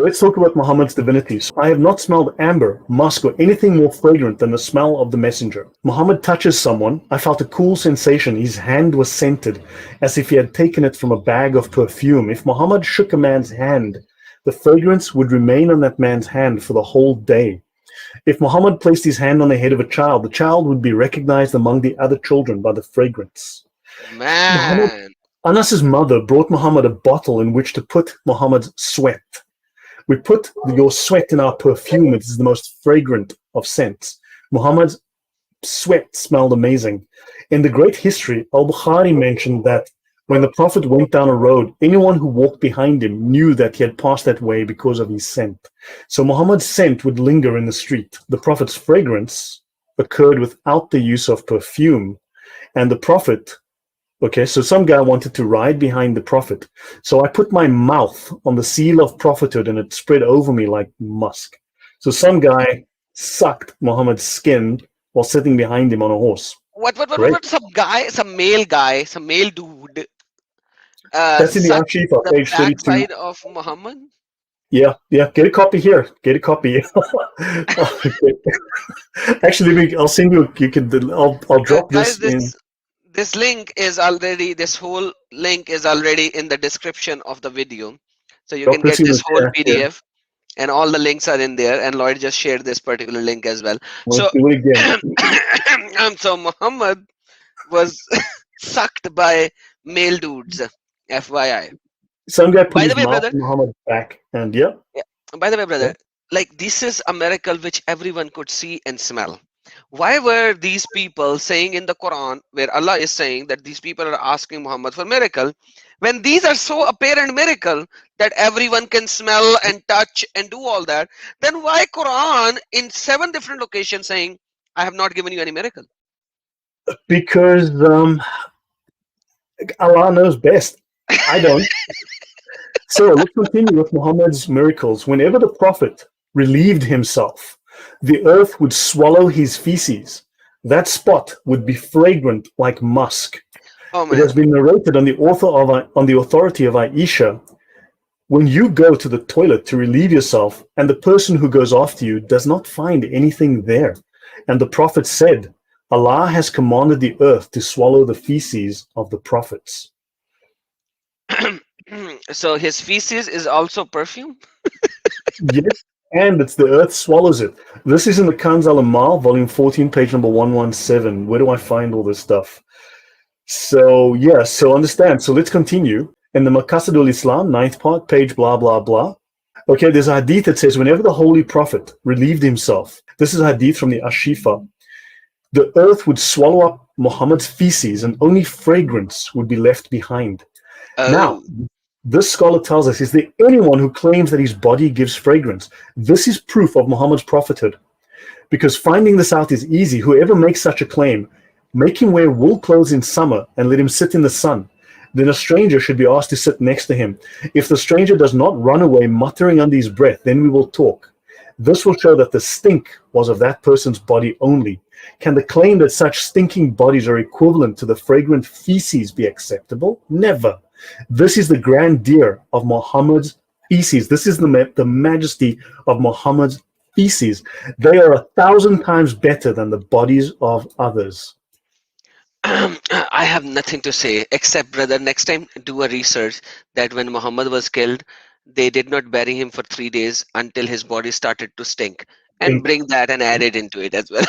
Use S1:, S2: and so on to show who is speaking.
S1: Let's talk about Muhammad's divinities. I have not smelled amber, musk, or anything more fragrant than the smell of the messenger. Muhammad touches someone. I felt a cool sensation. His hand was scented, as if he had taken it from a bag of perfume. If Muhammad shook a man's hand, the fragrance would remain on that man's hand for the whole day. If Muhammad placed his hand on the head of a child, the child would be recognized among the other children by the fragrance. Muhammad,
S2: Man.
S1: Anas's mother brought Muhammad a bottle in which to put Muhammad's sweat. We put your sweat in our perfume. It is the most fragrant of scents. Muhammad's sweat smelled amazing. In the great history, Al-Bukhari mentioned that when the Prophet went down a road, anyone who walked behind him knew that he had passed that way because of his scent. So Muhammad's scent would linger in the street. The Prophet's fragrance occurred without the use of perfume. And the Prophet, okay, so some guy wanted to ride behind the Prophet. So I put my mouth on the seal of prophethood and it spread over me like musk. So some guy sucked Muhammad's skin while sitting behind him on a horse. Great.
S2: Some male guy, some male dude,
S1: That's in the
S2: sucked
S1: Ashifa,
S2: the
S1: page 32.
S2: backside of Muhammad?
S1: Yeah, yeah. Get a copy here. Get a copy. Actually, I'll send you. You can. I'll drop
S2: Guys,
S1: this in.
S2: this whole link is already in the description of the video. So you
S1: Drop
S2: can
S1: this
S2: get
S1: in the
S2: this whole
S1: chat here.
S2: PDF and all the links are in there. And Lloyd just shared this particular link as well.
S1: Let's
S2: So,
S1: do it again.
S2: so Muhammad was sucked by male dudes, FYI.
S1: Some guy put
S2: By the
S1: his
S2: way,
S1: mouth
S2: brother,
S1: on Muhammad's back, and yeah.
S2: yeah, by the way, brother, like this is a miracle which everyone could see and smell. Why were these people saying in the Quran, where Allah is saying that these people are asking Muhammad for miracle, when these are so apparent miracle that everyone can smell and touch and do all that, then why Quran in 7 different locations saying, I have not given you any miracle?
S1: Because Allah knows best. I don't. So let's continue with Muhammad's miracles. Whenever the Prophet relieved himself, the earth would swallow his feces. That spot would be fragrant like musk.
S2: Oh
S1: It has
S2: man.
S1: been narrated on the authority of Aisha. When you go to the toilet to relieve yourself, and the person who goes after you does not find anything there, and the Prophet said, Allah has commanded the earth to swallow the feces of the prophets.
S2: So his feces is also perfume?
S1: Yes, and it's the earth swallows it. This is in the Kanz al-Amal, volume 14, page number 117. Where do I find all this stuff? So, yeah, so understand. So let's continue. In the Maqasidul Islam, ninth part, page blah, blah, blah. Okay, there's a hadith that says, whenever the Holy Prophet relieved himself, this is a hadith from the Ashifa, the earth would swallow up Muhammad's feces and only fragrance would be left behind. Now,
S2: Oh.
S1: this scholar tells us, is there anyone who claims that his body gives fragrance? This is proof of Muhammad's prophethood. Because finding this out is easy. Whoever makes such a claim, make him wear wool clothes in summer and let him sit in the sun. Then a stranger should be asked to sit next to him. If the stranger does not run away muttering under his breath, then we will talk. This will show that the stink was of that person's body only. Can the claim that such stinking bodies are equivalent to the fragrant feces be acceptable? Never. This is the grandeur of Muhammad's feces. This is the majesty of Muhammad's feces. They are 1,000 times better than the bodies of others.
S2: I have nothing to say except, brother, next time do a research that when Muhammad was killed, they did not bury him for 3 days until his body started to stink, and
S1: Think
S2: bring that and add it into it as well.